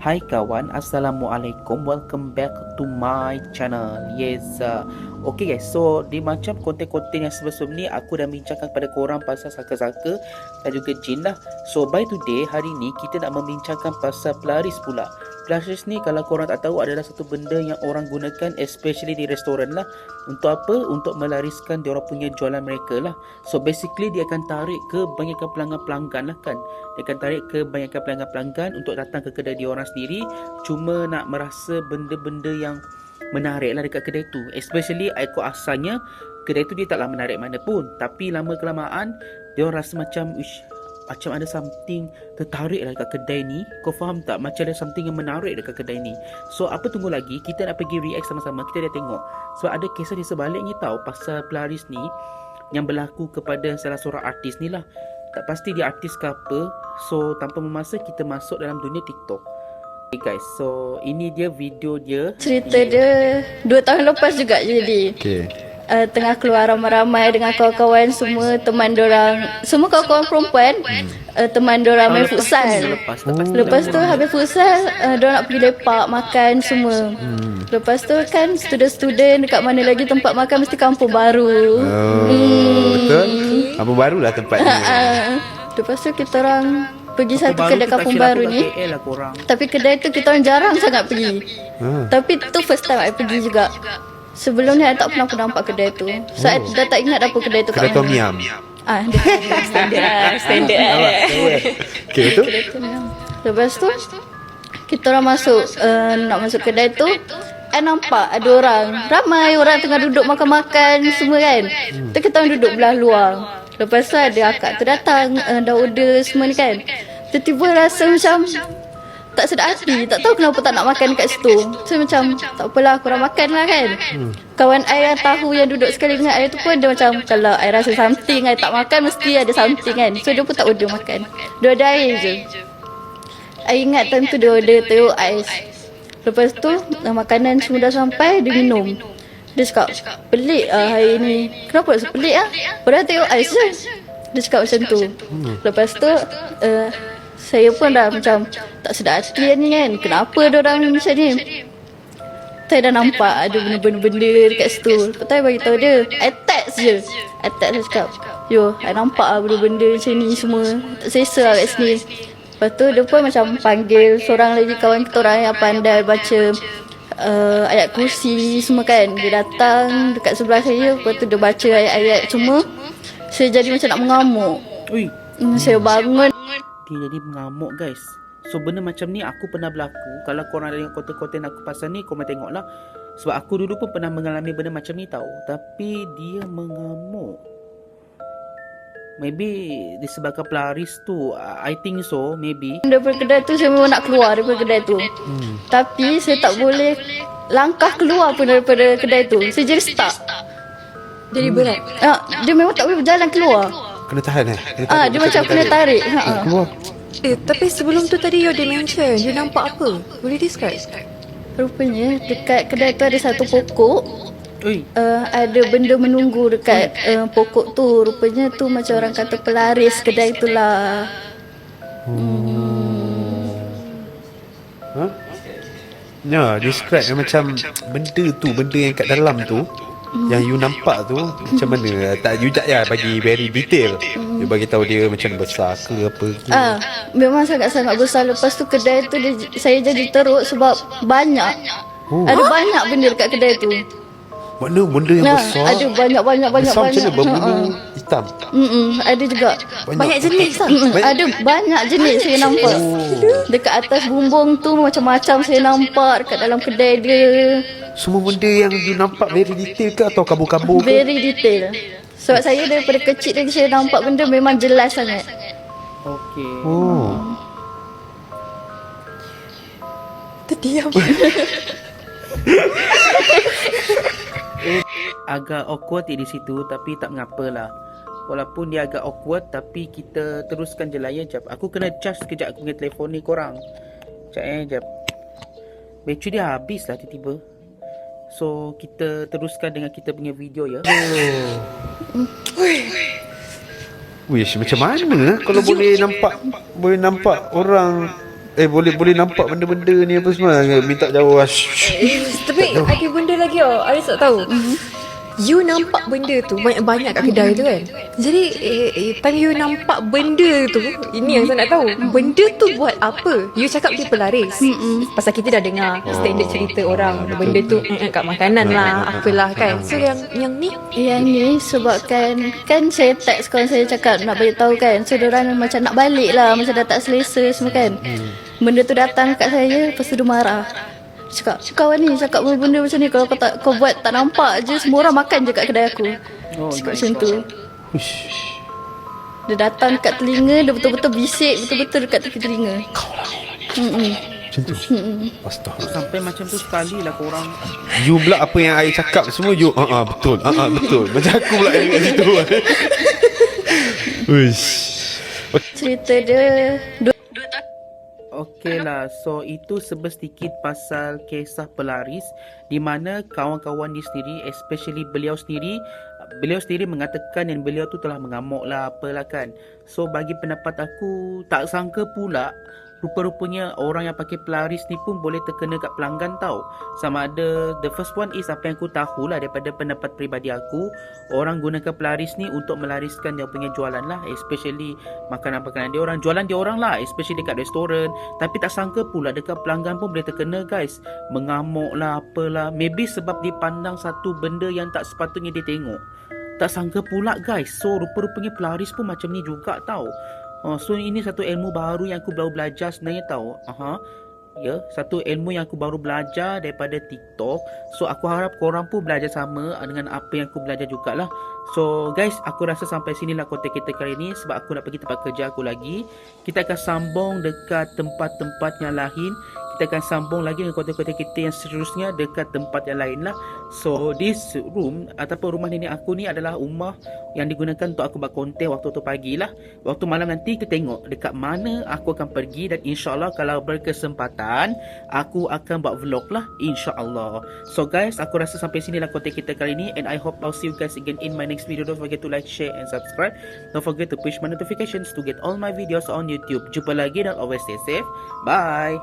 Hai kawan, Assalamualaikum. Welcome back to my channel. Yes, okay guys. So, di macam konten-konten yang sebelum ni, aku dah bincangkan kepada korang pasal saka-saka dan juga jin lah. So, by today, hari ni, kita nak membincangkan pasal pelaris pula. Pelaris ni, kalau korang tak tahu, adalah satu benda yang orang gunakan, especially di restoran lah. Untuk apa? Untuk melariskan diorang punya jualan mereka lah. So, basically, dia akan tarik kebanyakan pelanggan-pelanggan lah kan. Dia akan tarik kebanyakan pelanggan-pelanggan untuk datang ke kedai diorang sendiri, cuma nak merasa benda-benda yang menarik lah dekat kedai tu. Especially ikut asalnya kedai tu dia taklah menarik mana pun, tapi lama kelamaan dia orang rasa macam macam ada something tertarik lah dekat kedai ni. Kau faham tak? Macam ada something yang menarik dekat kedai ni. So apa tunggu lagi? Kita nak pergi react sama-sama. Kita dah tengok. Sebab ada kisah di sebaliknya tahu pasal pelaris ni yang berlaku kepada salah seorang artis ni lah. Tak pasti dia artis ke apa. So tanpa memasa kita masuk dalam dunia TikTok. Okay guys, so ini dia video dia. Cerita dia 2 tahun lepas juga jadi. Okay. Tengah keluar ramai-ramai dengan kawan-kawan semua, teman dorang, semua kawan-kawan perempuan, teman dorang main futsal. Lepas tu habis futsal, dorang nak pergi lepak, makan semua. Lepas tu kan student-student dekat mana lagi tempat makan mesti kampung baru. Betul. Kampung baru lah tempatnya. Lepas tu kita orang pergi satu kedai kampung baru ni. Tapi kedai tu kita orang jarang sangat pergi. Tapi tu first time I pergi juga. Sebelum ni I tak pernah nampak kedai tu. So I dah tak ingat apa kedai tu. Kedai Tom Yam. Standard. Okay, betul. Lepas tu kita orang masuk, nak masuk kedai tu, I nampak ada orang, ramai orang tengah duduk makan-makan semua kan. Tu kita orang duduk belah luar. Lepas tu ada akak tu datang, dah order semua ni kan. Tiba-tiba rasa macam tak sedap hati, tak tahu kenapa tak nak makan kat situ. So macam tak apalah, korang makan lah kan. Kawan I yang tahu yang duduk sekali dengan I tu pun dia macam, kalau I rasa something I tak makan mesti ada something kan. So dia pun tak order makan, dia order air je. I ingat time tu dia order teh ais. Lepas tu makanan semua dah sampai, dia minum. Dia cakap, pelik lah hari ni. Kenapa rasa pelik lah? Padahal teh ais je. Dia cakap macam tu. Lepas tu saya pun dah macam tak sedar hati ni kan. Kenapa diorang macam ni? Saya dah nampak ada benda-benda dekat situ. Lepas tu saya bagi tahu dia, I text je. I text dia cakap, yo, I nampak lah benda-benda macam ni semua. Tak selesa lah kat sini. Lepas tu dia pun macam panggil seorang lagi kawan kita orang yang pandai baca ayat kursi semua kan. Dia datang dekat sebelah saya. Lepas tu dia baca ayat-ayat semua. Saya jadi macam nak mengamuk. Saya bangun. Dia jadi mengamuk guys. So benda macam ni aku pernah berlaku. Kalau korang ada tengok konten-konten aku pasal ni, korang tengok lah. Sebab aku dulu pun pernah mengalami benda macam ni tahu. Tapi dia mengamuk. Maybe disebabkan pelaris tu, I think so, maybe. Daripada kedai tu saya memang nak keluar daripada kedai tu. Tapi saya tak boleh langkah keluar pun daripada kedai tu. Saya jadi stuck. Jadi berat. Dia memang tak boleh berjalan keluar. Kena tahan Dia macam kena tarik. Keluar. Tapi sebelum tu tadi you ada mention you nampak apa? Boleh describe? Rupanya dekat kedai tu ada satu pokok. Ada benda menunggu dekat pokok tu. Rupanya tu macam orang kata pelaris kedai tu lah. Ya, describe macam benda yang kat dalam tu, yang you nampak tu macam mana? Tak, you tak bagi very detail. You bagi tahu dia macam besar ke apa ke. Memang sangat-sangat besar. Lepas tu kedai tu saya jadi teruk sebab banyak. Ada banyak benda dekat kedai tu. Mana benda yang besar? Ada banyak. Besar macam mana? Berbulu hitam. Ada juga. Banyak jenis lah. Ada banyak jenis saya nampak. Dekat atas bumbung tu macam-macam saya nampak dekat dalam kedai dia. Semua benda yang you nampak very detail ke atau kabur-kabur ke? Very detail. Sebab saya daripada kecil lagi saya nampak benda memang jelas sangat. Okay. Terdiam. Agak awkward di situ, tapi tak mengapalah. Walaupun dia agak awkward, tapi kita teruskan je lah ya. Jap, aku kena charge sekejap aku punya telefon ni korang. Jap. Bateri dia habis lah tiba-tiba. So kita teruskan dengan kita punya video ya. Wish, macam mana kalau boleh nampak orang boleh nampak benda-benda ni apa semua. Minta jauh lah. Tapi ada benda lagi Aris tak tahu. You nampak benda tu banyak-banyak kat kedai tu kan. Jadi time you nampak benda tu, ini yang saya nak tahu. Benda tu buat apa? You cakap dia pelaris. Pasal kita dah dengar standard cerita orang. Benda tu kat makanan lah, apalah kan. So yang ni Yang ni sebabkan kan saya text kawan saya cakap nak bagi tahu kan. So diorang macam nak balik lah, macam dah tak selesa semua kan. Benda tu datang kat saya, lepas tu dia marah. Cakap, kawan ni cakap benda macam ni, kalau kau buat tak nampak je, semua orang makan je kat kedai aku. Cakap macam tu. Dia datang kat telinga, dia betul-betul bisik, betul-betul dekat tepi telinga. Macam tu. Astaghfirullah. Sampai macam tu sekali lah korang. You pula apa yang I cakap semua you betul. Betul. Macam aku pula yang kat situ. Uish. Cerita dia Okey lah, so itu sedikit pasal kisah pelaris di mana kawan-kawan ni sendiri, especially beliau sendiri mengatakan yang beliau tu telah mengamuk lah apalah kan. So bagi pendapat aku, tak sangka pula rupa-rupanya orang yang pakai pelaris ni pun boleh terkena kat pelanggan tau. Sama ada, the first one is apa yang aku tahulah daripada pendapat peribadi aku, orang gunakan pelaris ni untuk melariskan dia punya jualan lah, especially makanan-makanan dia orang, jualan dia orang lah, especially dekat restoran. Tapi tak sangka pula dekat pelanggan pun boleh terkena guys, mengamuk lah apalah, maybe sebab dipandang satu benda yang tak sepatutnya dia tengok. Tak sangka pula guys, so rupa-rupanya pelaris pun macam ni juga tau. So ini satu ilmu baru yang aku baru belajar sebenarnya tahu. Ya, satu ilmu yang aku baru belajar daripada TikTok. So aku harap korang pun belajar sama dengan apa yang aku belajar jugalah. So guys, aku rasa sampai sinilah konten kita kali ini, sebab aku nak pergi tempat kerja aku lagi. Kita akan sambung dekat tempat-tempat yang lain. Kita akan sambung lagi dengan konten-konten kita yang seterusnya dekat tempat yang lain lah. So this room ataupun rumah nenek aku ni adalah rumah yang digunakan untuk aku buat konten waktu pagi lah. Waktu malam nanti kita tengok dekat mana aku akan pergi, dan insyaAllah kalau berkesempatan aku akan buat vlog lah, insyaAllah. So guys, aku rasa sampai sinilah konten kita kali ini, and I hope I'll see you guys again in my next video. Don't forget to like, share and subscribe. Don't forget to push my notifications to get all my videos on YouTube. Jumpa lagi dan always stay safe. Bye.